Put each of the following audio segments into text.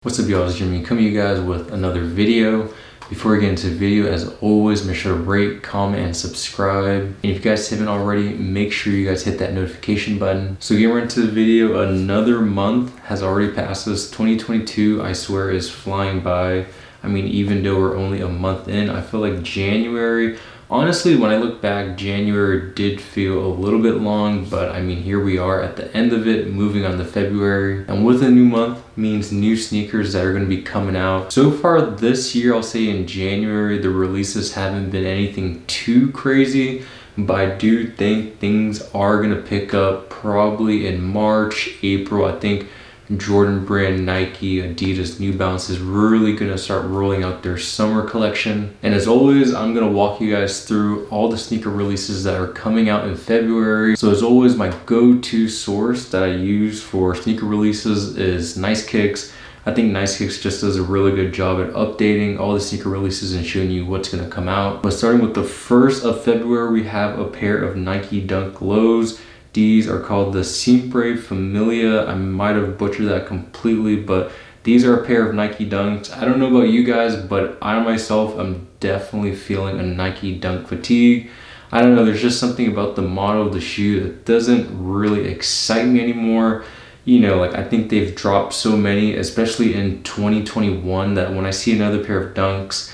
What's up, y'all? It's Jimmy coming to you guys with another video. Before we get into the video, as always, make sure to rate, comment, and subscribe. And if you guys haven't already, make sure you guys hit that notification button. So getting right into the video, another month has already passed us. 2022, I swear, is flying by. I mean, even though we're only a month in, I feel like January, honestly, when I look back, January did feel a little bit long, but I mean, here we are at the end of it, moving on to February. And with a new month means new sneakers that are going to be coming out. So far this year, I'll say in January, the releases haven't been anything too crazy, but I do think things are going to pick up probably in March, April. I think Jordan Brand, Nike, Adidas, New Balance is really gonna start rolling out their summer collection. And as always, I'm gonna walk you guys through all the sneaker releases that are coming out in February. So as always, my go-to source that I use for sneaker releases is Nice Kicks. I think Nice Kicks just does a really good job at updating all the sneaker releases and showing you what's gonna come out. But starting with the 1st of February, we have a pair of Nike Dunk Lows. These are called the Siempre Familia. I might have butchered that completely, but these are a pair of Nike Dunks. I don't know about you guys, but I myself am definitely feeling a Nike Dunk fatigue. I don't know, there's just something about the model of the shoe that doesn't really excite me anymore. You know, like I think they've dropped so many, especially in 2021, that when I see another pair of Dunks,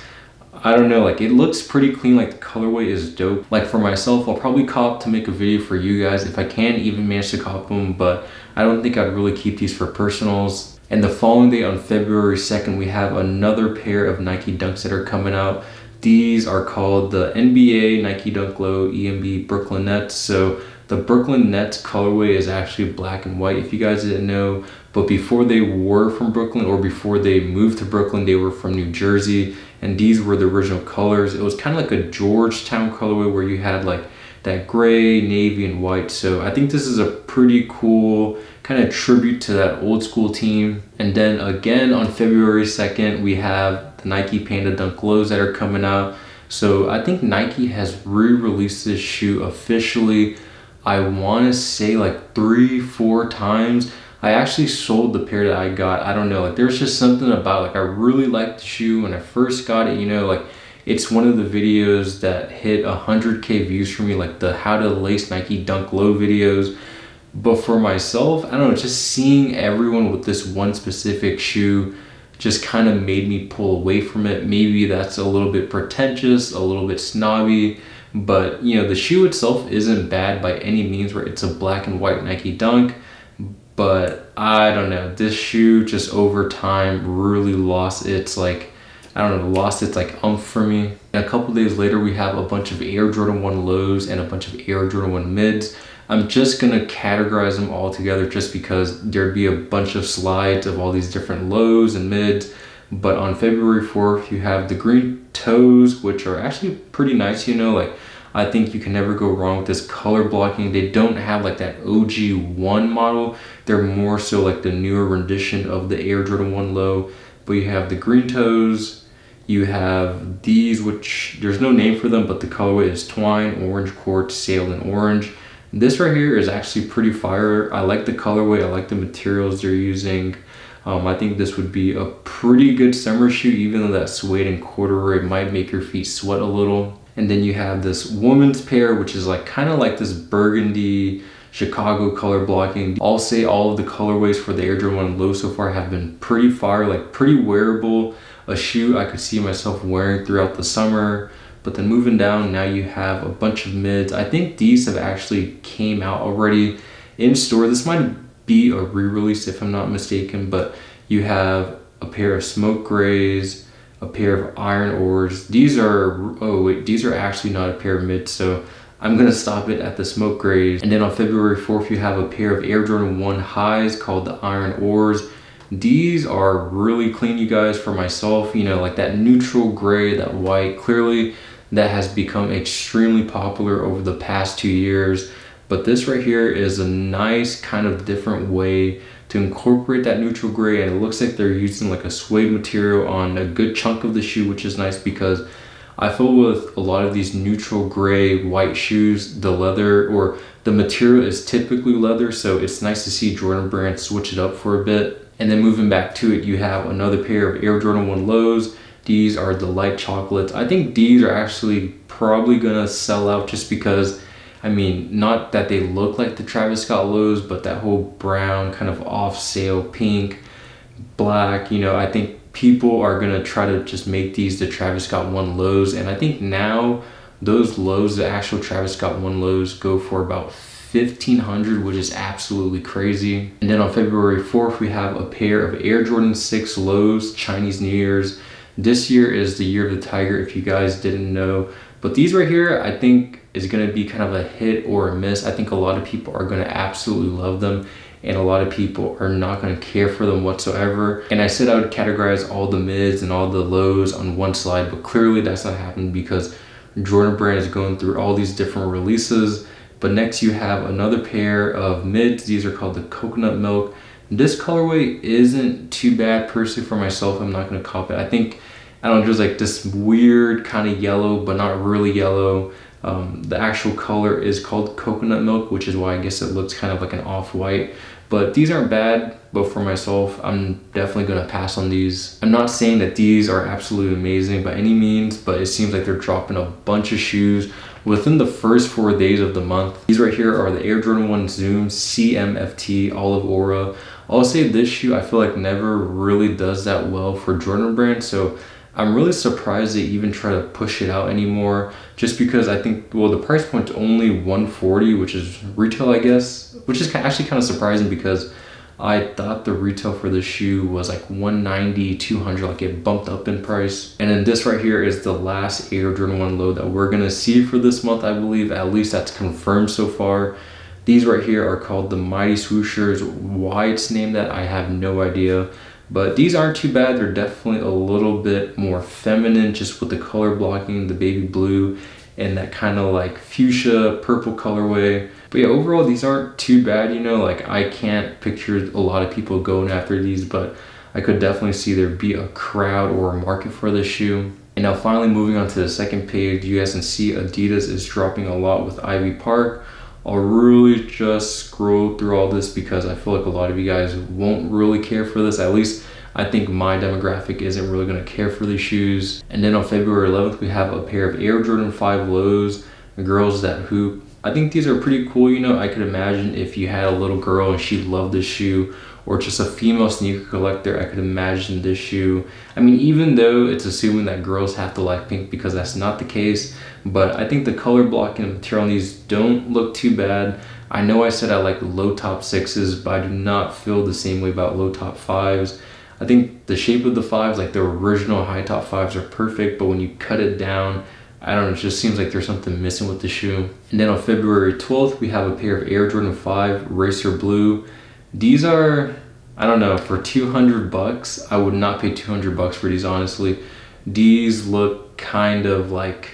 I don't know, like it looks pretty clean, like the colorway is dope. Like for myself, I'll probably cop to make a video for you guys if I can even manage to cop them, but I don't think I'd really keep these for personals. And the following day on February 2nd, we have another pair of Nike Dunks that are coming out. These are called the NBA Nike Dunk Low EMB Brooklyn Nets. So the Brooklyn Nets colorway is actually black and white, if you guys didn't know. But before they were from Brooklyn, or before they moved to Brooklyn, they were from New Jersey. And these were the original colors. It was kind of like a Georgetown colorway where you had like that gray, navy, and white. So I think this is a pretty cool kind of tribute to that old school team. And then again on February 2nd, we have the Nike Panda Dunk Lows that are coming out. So I think Nike has re-released this shoe officially, I want to say like 3-4 times. I actually sold the pair that I got. I don't know, like there's just something about, like I really liked the shoe when I first got it, you know, like it's one of the videos that hit 100K views for me, like the how to lace Nike Dunk Low videos. But for myself, I don't know, just seeing everyone with this one specific shoe just kind of made me pull away from it. Maybe that's a little bit pretentious, a little bit snobby, but you know, the shoe itself isn't bad by any means, where it's a black and white Nike Dunk. But I don't know, this shoe just over time really lost its like, I don't know, lost its like umph for me. And a couple days later, we have a bunch of Air Jordan 1 lows and a bunch of Air Jordan 1 mids. I'm just gonna categorize them all together just because there'd be a bunch of slides of all these different lows and mids. But on February 4th, you have the green toes, which are actually pretty nice, you know, like I think you can never go wrong with this color blocking. They don't have like that OG1 model. They're more so like the newer rendition of the Air Jordan 1 low. But you have the green toes. You have these, which there's no name for them, but the colorway is twine, orange quartz, sail, and orange. This right here is actually pretty fire. I like the colorway. I like the materials they're using. I think this would be a pretty good summer shoe, even though that suede and corduroy might make your feet sweat a little. And then you have this woman's pair, which is like kind of like this burgundy Chicago color blocking. I'll say all of the colorways for the Air Jordan 1 low so far have been pretty fire, like pretty wearable. A shoe I could see myself wearing throughout the summer. But then moving down, now you have a bunch of mids. I think these have actually came out already in store. This might be a re-release if I'm not mistaken, but you have a pair of smoke grays, a pair of iron ores. These are, oh wait, these are actually not a pair of mids, so I'm gonna stop it at the smoke grays. And then on February 4th, you have a pair of Air Jordan 1 highs called the iron ores. These are really clean, you guys. For myself, you know, like that neutral gray, that white, clearly that has become extremely popular over the past 2 years. But this right here is a nice kind of different way to incorporate that neutral gray, and it looks like they're using like a suede material on a good chunk of the shoe, which is nice because I feel with a lot of these neutral gray white shoes, the leather or the material is typically leather, so it's nice to see Jordan Brand switch it up for a bit. And then moving back to it, you have another pair of Air Jordan 1 lows. These are the light chocolates. I think these are actually probably gonna sell out just because, I mean, not that they look like the Travis Scott lows, but that whole brown kind of off sale pink, black, you know, I think people are gonna try to just make these the Travis Scott 1 lows. And I think now those lows, the actual Travis Scott 1 lows, go for about $1,500, which is absolutely crazy. And then on February 4th, we have a pair of Air Jordan 6 lows, Chinese New Year's. This year is the year of the tiger, if you guys didn't know. But these right here, I think is gonna be kind of a hit or a miss. I think a lot of people are gonna absolutely love them, and a lot of people are not gonna care for them whatsoever. And I said I would categorize all the mids and all the lows on one slide, but clearly that's not happening because Jordan Brand is going through all these different releases. But next you have another pair of mids. These are called the Coconut Milk. This colorway isn't too bad personally for myself. I'm not gonna cop it. I think, I don't know, there's like this weird kind of yellow, but not really yellow. The actual color is called Coconut Milk, which is why I guess it looks kind of like an off-white. But these aren't bad, but for myself, I'm definitely gonna pass on these. I'm not saying that these are absolutely amazing by any means, but it seems like they're dropping a bunch of shoes within the first 4 days of the month. These right here are the Air Jordan 1 Zoom CMFT Olive Aura. I'll say this shoe, I feel like never really does that well for Jordan Brand, so I'm really surprised they even try to push it out anymore, just because I think, well, the price point's only $140, which is retail, I guess, which is actually kind of surprising because I thought the retail for this shoe was like $190, $200, like it bumped up in price. And then this right here is the last Air Jordan 1 low that we're gonna see for this month, I believe. At least that's confirmed so far. These right here are called the Mighty Swooshers. Why it's named that, I have no idea. But these aren't too bad. They're definitely a little bit more feminine, just with the color blocking, the baby blue, and that kind of like fuchsia purple colorway. But yeah, overall these aren't too bad, you know, like I can't picture a lot of people going after these, but I could definitely see there be a crowd or a market for this shoe. And now finally moving on to the second page, you guys can see Adidas is dropping a lot with Ivy Park. I'll really just scroll through all this because I feel like a lot of you guys won't really care for this. At least I think my demographic isn't really gonna care for these shoes. And then on February 11th, we have a pair of Air Jordan 5 lows, Girls That Hoop. I think these are pretty cool. You know, I could imagine if you had a little girl and she loved this shoe, or just a female sneaker collector, I could imagine this shoe. I mean, even though it's assuming that girls have to like pink, because that's not the case, but I think the color blocking and material on these don't look too bad. I know I said I like low top 6s, but I do not feel the same way about low top 5s. I think the shape of the 5s, like the original high top 5s, are perfect, but when you cut it down, I don't know, it just seems like there's something missing with the shoe. And then on February 12th, we have a pair of Air Jordan 5 Racer Blue. These are, I don't know, for 200 bucks, I would not pay 200 bucks for these, honestly. These look kind of like,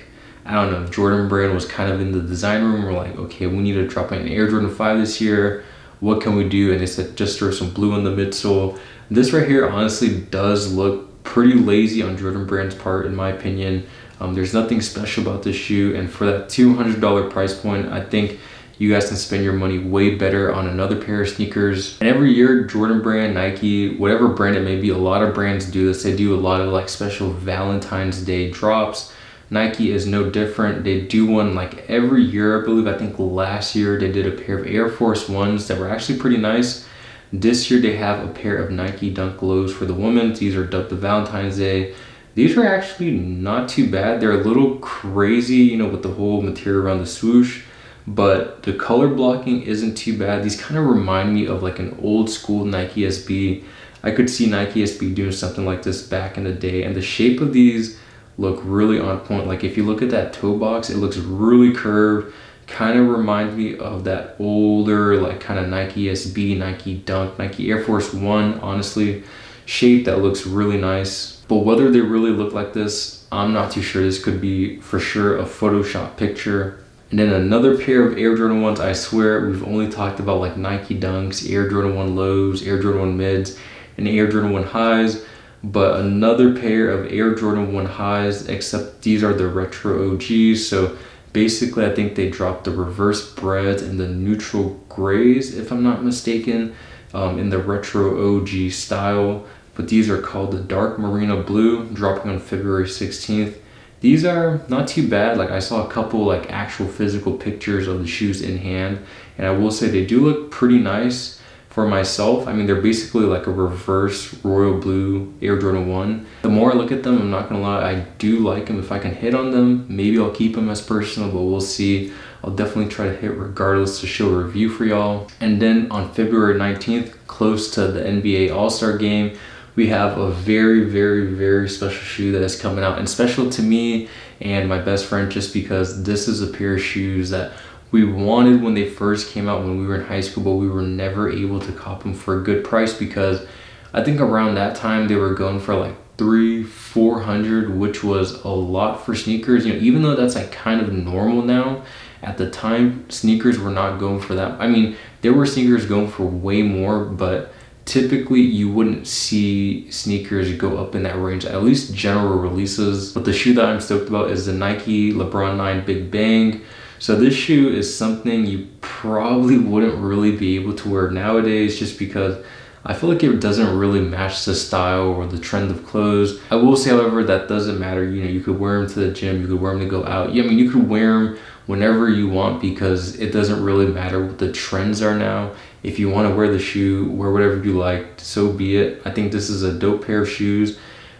I don't know, if Jordan Brand was kind of in the design room, we're like, okay, we need to drop an Air Jordan 5 this year. What can we do? And they said, just throw some blue in the midsole. This right here honestly does look pretty lazy on Jordan Brand's part, in my opinion. There's nothing special about this shoe, and for that $200 price point, I think you guys can spend your money way better on another pair of sneakers. And every year, Jordan Brand, Nike, whatever brand it may be, a lot of brands do this. They do a lot of like special Valentine's Day drops. Nike is no different. They do one like every year, I believe. I think last year they did a pair of Air Force Ones that were actually pretty nice. This year they have a pair of Nike Dunk Lows for the women. These are dubbed the Valentine's Day. These are actually not too bad. They're a little crazy, you know, with the whole material around the swoosh, but the color blocking isn't too bad. These kind of remind me of like an old school Nike SB. I could see Nike SB doing something like this back in the day, and the shape of these look really on point. Like if you look at that toe box, it looks really curved. Kind of reminds me of that older like kind of Nike SB, Nike Dunk, Nike Air Force One, honestly, shape that looks really nice. But whether they really look like this, I'm not too sure. This could be for sure a Photoshop picture. And then another pair of Air Jordan 1s. I swear we've only talked about like Nike Dunks, Air Jordan 1 lows, Air Jordan 1 mids, and Air Jordan 1 highs. But another pair of Air Jordan 1 highs, except these are the retro OGs. So basically I think they dropped the reverse breads and the neutral grays, if I'm not mistaken. in the retro OG style, but these are called the dark merino blue, dropping on February 16th. These are not too bad. Like, I saw a couple like actual physical pictures of the shoes in hand, and I will say they do look pretty nice for myself. I mean, they're basically like a reverse royal blue Air Jordan 1. The more I look at them, I'm not gonna lie, I do like them. If I can hit on them, maybe I'll keep them as personal, but we'll see. I'll definitely try to hit regardless to show a review for y'all. And then on February 19th, close to the NBA All-Star game, we have a very, very, very special shoe that is coming out, and special to me and my best friend just because this is a pair of shoes that we wanted when they first came out when we were in high school, but we were never able to cop them for a good price because I think around that time they were going for like $300-400, which was a lot for sneakers. You know, even though that's like kind of normal now, at the time sneakers were not going for that. I mean, there were sneakers going for way more, but typically you wouldn't see sneakers go up in that range, at least general releases. But the shoe that I'm stoked about is the Nike LeBron 9 Big Bang. So this shoe is something you probably wouldn't really be able to wear nowadays just because I feel like it doesn't really match the style or the trend of clothes. I will say, however, that doesn't matter. You know, you could wear them to the gym, you could wear them to go out. Yeah, I mean, you could wear them whenever you want because it doesn't really matter what the trends are now. If you want to wear the shoe, wear whatever you like, so be it. I think this is a dope pair of shoes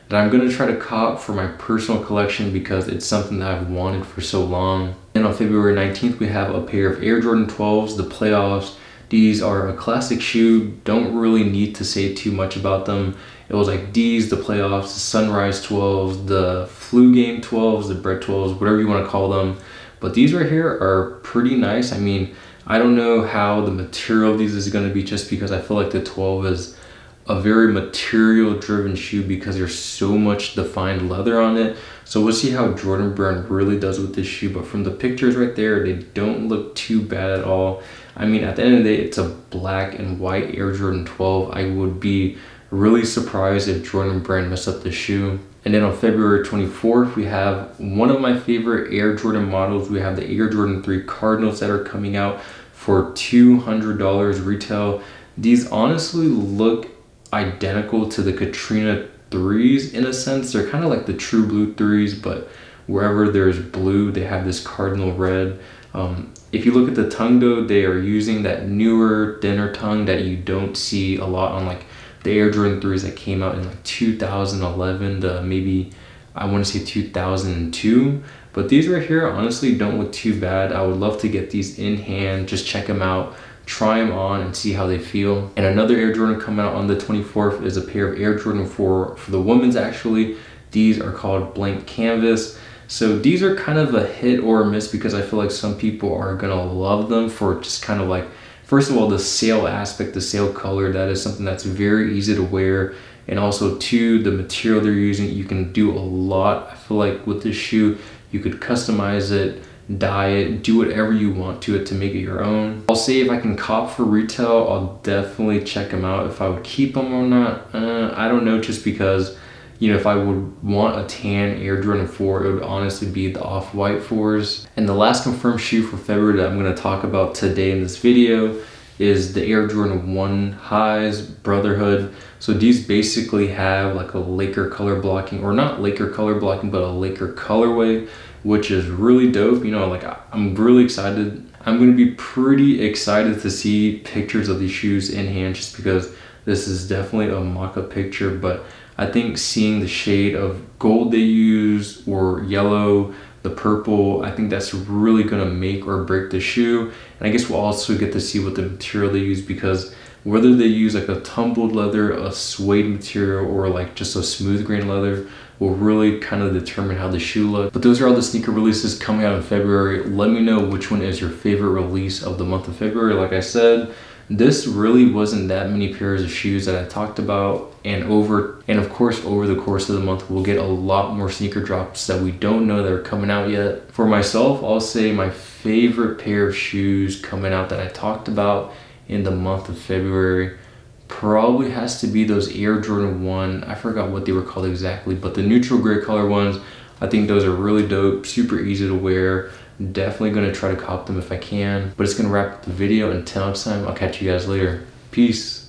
that I'm going to try to cop for my personal collection because it's something that I've wanted for so long. And on February 19th, we have a pair of Air Jordan 12s, the Playoffs. These are a classic shoe, don't really need to say too much about them. It was like these, the Playoffs, the Sunrise 12s, the Flu Game 12s, the Bread 12s, whatever you want to call them. But these right here are pretty nice. I mean, I don't know how the material of these is going to be just because I feel like the 12 is a very material driven shoe because there's so much defined leather on it. So we'll see how Jordan Brand really does with this shoe, but from the pictures right there, they don't look too bad at all. I mean, at the end of the day, it's a black and white Air Jordan 12. I would be really surprised if Jordan Brand messed up the shoe. And then on February 24th, we have one of my favorite Air Jordan models. We have the Air Jordan 3 Cardinals that are coming out for $200 retail. These honestly look identical to the Katrina 3s in a sense. They're kind of like the True Blue 3s, but wherever there's blue, they have this cardinal red. If you look at the tongue though, they are using that newer, thinner tongue that you don't see a lot on like the Air Jordan 3s that came out in like 2011 to maybe, I want to say 2002. But these right here honestly don't look too bad. I would love to get these in hand, just check them out, try them on and see how they feel. And another Air Jordan coming out on the 24th is a pair of Air Jordan 4 for the women's actually. These are called Blank Canvas. So these are kind of a hit or a miss because I feel like some people are gonna love them for just kind of like, first of all, the sail aspect, the sail color, that is something that's very easy to wear. And also two, the material they're using, you can do a lot. I feel like with this shoe, you could customize it, dye it, do whatever you want to it to make it your own. I'll say if I can cop for retail, I'll definitely check them out. If I would keep them or not, I don't know, just because, you know, if I would want a tan Air Jordan 4, it would honestly be the Off-White 4s. And the last confirmed shoe for February that I'm going to talk about today in this video is the Air Jordan 1 Highs Brotherhood. So these basically have like a Laker color blocking, or not Laker color blocking, but a Laker colorway, which is really dope. You know, like I'm really excited. I'm going to be pretty excited to see pictures of these shoes in hand just because this is definitely a mock-up picture, but I think seeing the shade of gold they use or yellow, the purple, I think that's really gonna make or break the shoe. And I guess we'll also get to see what the material they use, because whether they use like a tumbled leather, a suede material, or like just a smooth grain leather will really kind of determine how the shoe looks. But those are all the sneaker releases coming out in February. Let me know which one is your favorite release of the month of February. Like I said, this really wasn't that many pairs of shoes that I talked about, and of course over the course of the month we'll get a lot more sneaker drops that we don't know that are coming out yet. For myself, I'll say my favorite pair of shoes coming out that I talked about in the month of February probably has to be those Air Jordan 1, I forgot what they were called exactly, but the neutral gray color ones. I think those are really dope, super easy to wear. Definitely gonna try to cop them if I can. But it's gonna wrap up the video. Until next time, I'll catch you guys later. Peace.